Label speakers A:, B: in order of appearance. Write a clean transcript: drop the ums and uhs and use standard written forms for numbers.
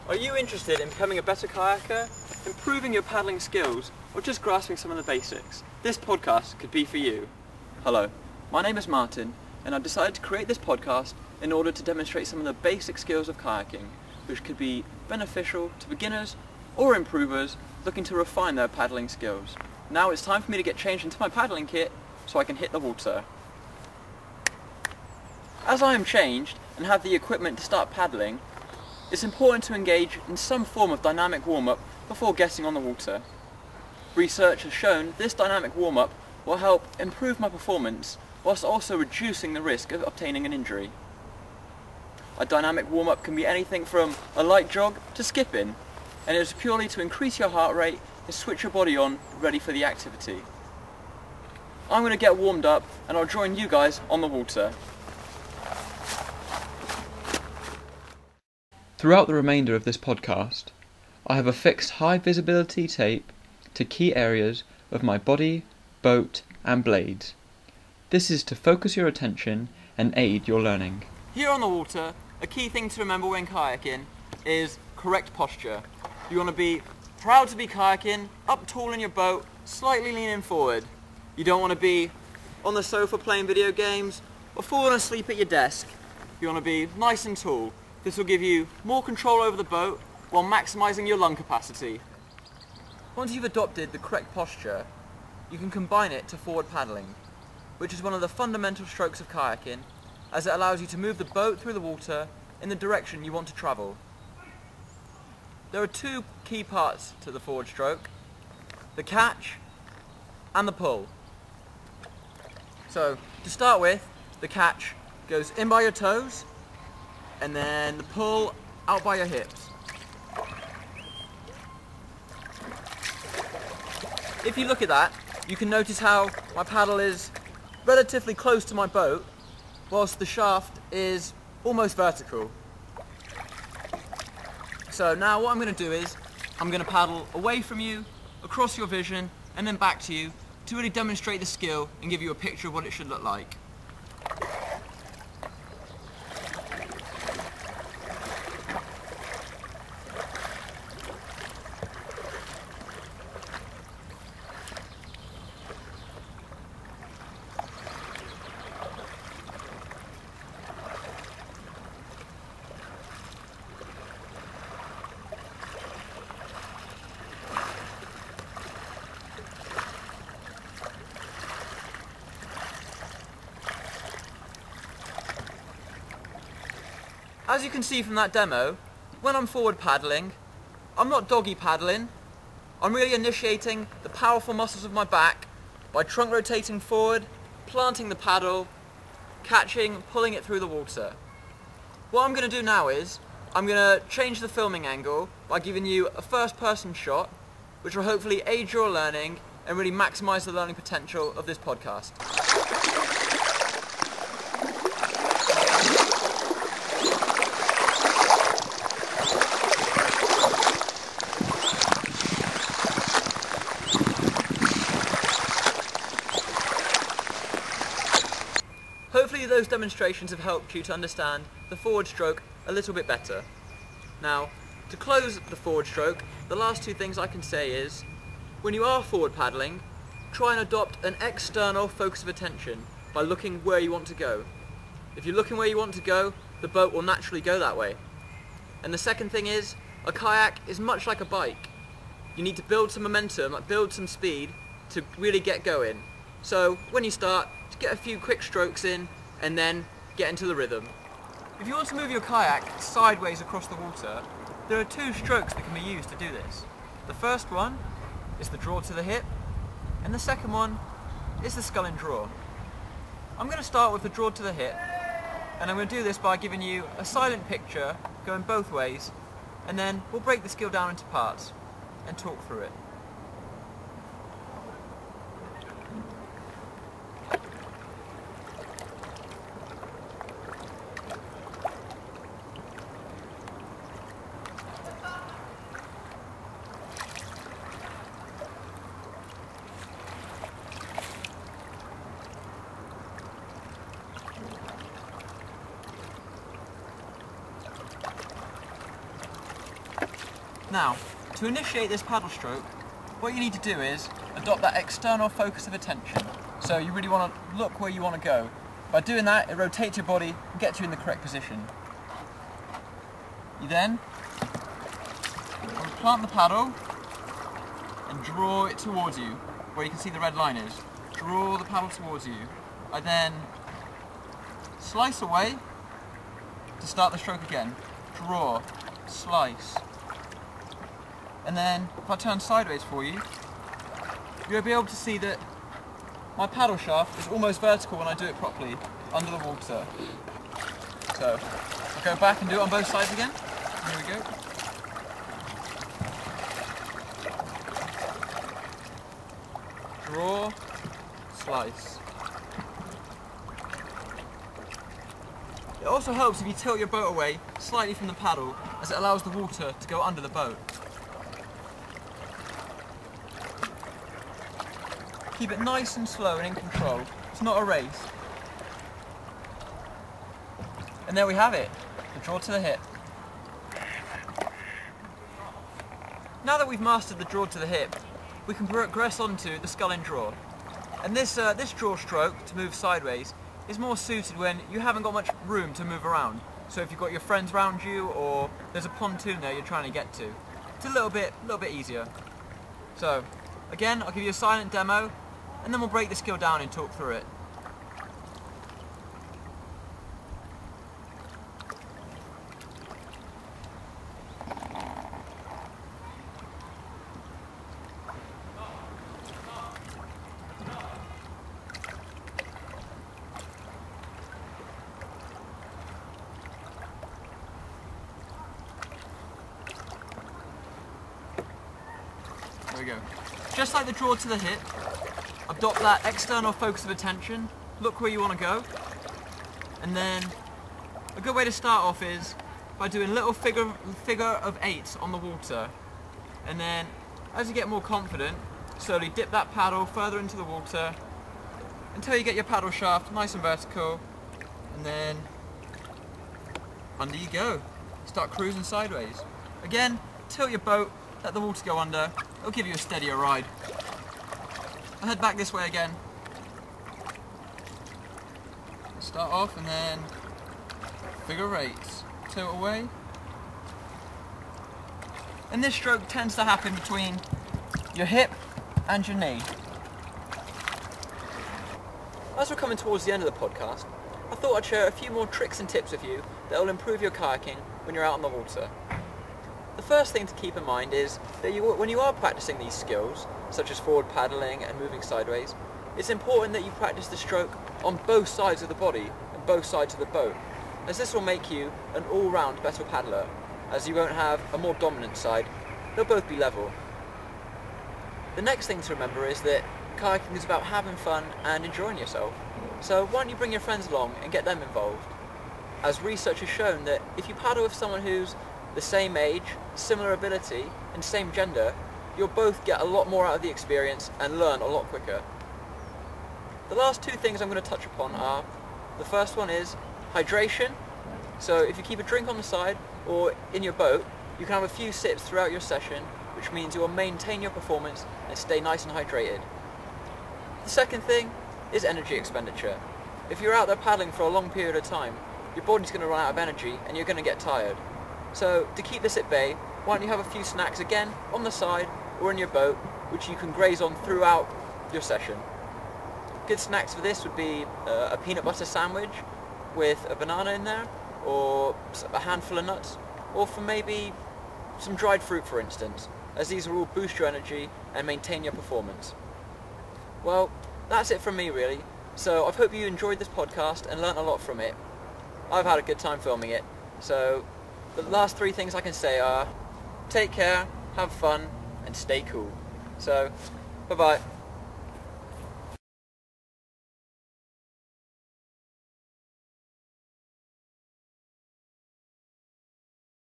A: Are you interested in becoming a better kayaker, improving your paddling skills, or just grasping some of the basics? This podcast could be for you. Hello, my name is Martin, and I decided to create this podcast in order to demonstrate some of the basic skills of kayaking, which could be beneficial to beginners or improvers looking to refine their paddling skills. Now it's time for me to get changed into my paddling kit so I can hit the water. As I am changed and have the equipment to start paddling, it's important to engage in some form of dynamic warm-up before getting on the water. Research has shown this dynamic warm-up will help improve my performance whilst also reducing the risk of obtaining an injury. A dynamic warm-up can be anything from a light jog to skipping, and it is purely to increase your heart rate and switch your body on ready for the activity. I'm going to get warmed up and I'll join you guys on the water. Throughout the remainder of this podcast, I have affixed high visibility tape to key areas of my body, boat and blades. This is to focus your attention and aid your learning. Here on the water, a key thing to remember when kayaking is correct posture. You want to be proud to be kayaking, up tall in your boat, slightly leaning forward. You don't want to be on the sofa playing video games or falling asleep at your desk. You want to be nice and tall. This will give you more control over the boat while maximising your lung capacity. Once you've adopted the correct posture, you can combine it to forward paddling, which is one of the fundamental strokes of kayaking, as it allows you to move the boat through the water in the direction you want to travel. There are two key parts to the forward stroke: the catch and the pull. So, to start with, the catch goes in by your toes, and then the pull out by your hips. If you look at that, you can notice how my paddle is relatively close to my boat, whilst the shaft is almost vertical. So now what I'm going to do is, I'm going to paddle away from you, across your vision, and then back to you, to really demonstrate the skill and give you a picture of what it should look like. As you can see from that demo, when I'm forward paddling, I'm not doggy paddling. I'm really initiating the powerful muscles of my back by trunk rotating forward, planting the paddle, catching, pulling it through the water. What I'm going to do now is, I'm going to change the filming angle by giving you a first-person shot, which will hopefully aid your learning and really maximise the learning potential of this podcast. Hopefully those demonstrations have helped you to understand the forward stroke a little bit better. Now, to close the forward stroke, the last two things I can say is, when you are forward paddling, try and adopt an external focus of attention by looking where you want to go. If you're looking where you want to go, the boat will naturally go that way. And the second thing is, a kayak is much like a bike. You need to build some momentum, build some speed to really get going. So when you start, just get a few quick strokes in and then get into the rhythm. If you want to move your kayak sideways across the water, there are two strokes that can be used to do this. The first one is the draw to the hip, and the second one is the scull and draw. I'm going to start with the draw to the hip, and I'm going to do this by giving you a silent picture going both ways, and then we'll break the skill down into parts and talk through it. Now, to initiate this paddle stroke, what you need to do is adopt that external focus of attention. So you really want to look where you want to go. By doing that, it rotates your body and gets you in the correct position. You then plant the paddle and draw it towards you, where you can see the red line is. Draw the paddle towards you. I then slice away to start the stroke again. Draw, slice. And then, if I turn sideways for you, you'll be able to see that my paddle shaft is almost vertical when I do it properly, under the water. So, I'll go back and do it on both sides again. Here we go. Draw, slice. It also helps if you tilt your boat away slightly from the paddle, as it allows the water to go under the boat. Keep it nice and slow and in control. It's not a race. And there we have it, the draw to the hip. Now that we've mastered the draw to the hip, we can progress on to the scull in draw. And this draw stroke, to move sideways, is more suited when you haven't got much room to move around. So if you've got your friends around you, or there's a pontoon there you're trying to get to, it's a little bit easier. So, again, I'll give you a silent demo, and then we'll break the skill down and talk through it. There we go. Just like the draw to the hip, adopt that external focus of attention, look where you want to go, and then a good way to start off is by doing little figure of 8 on the water, and then as you get more confident, slowly dip that paddle further into the water until you get your paddle shaft nice and vertical, and then under you go. Start cruising sideways. Again, tilt your boat, let the water go under, it'll give you a steadier ride. I'll head back this way again. Start off and then figure 8. Tilt away. And this stroke tends to happen between your hip and your knee. As we're coming towards the end of the podcast, I thought I'd share a few more tricks and tips with you that will improve your kayaking when you're out on the water. The first thing to keep in mind is that when you are practicing these skills, such as forward paddling and moving sideways, it's important that you practice the stroke on both sides of the body and both sides of the boat, as this will make you an all-round better paddler, as you won't have a more dominant side, they'll both be level. The next thing to remember is that kayaking is about having fun and enjoying yourself, so why don't you bring your friends along and get them involved, as research has shown that if you paddle with someone who's the same age, similar ability, and same gender, you'll both get a lot more out of the experience and learn a lot quicker. The last two things I'm going to touch upon are, the first one is hydration. So if you keep a drink on the side or in your boat, you can have a few sips throughout your session, which means you will maintain your performance and stay nice and hydrated. The second thing is energy expenditure. If you're out there paddling for a long period of time, your body's going to run out of energy and you're going to get tired. So to keep this at bay, why don't you have a few snacks again on the side or in your boat, which you can graze on throughout your session. Good snacks for this would be a peanut butter sandwich with a banana in there, or a handful of nuts, or for maybe some dried fruit for instance, as these will all boost your energy and maintain your performance. Well, that's it from me really, so I hope you enjoyed this podcast and learnt a lot from it. I've had a good time filming it, so the last three things I can say are take care, have fun, and stay cool. So, bye bye.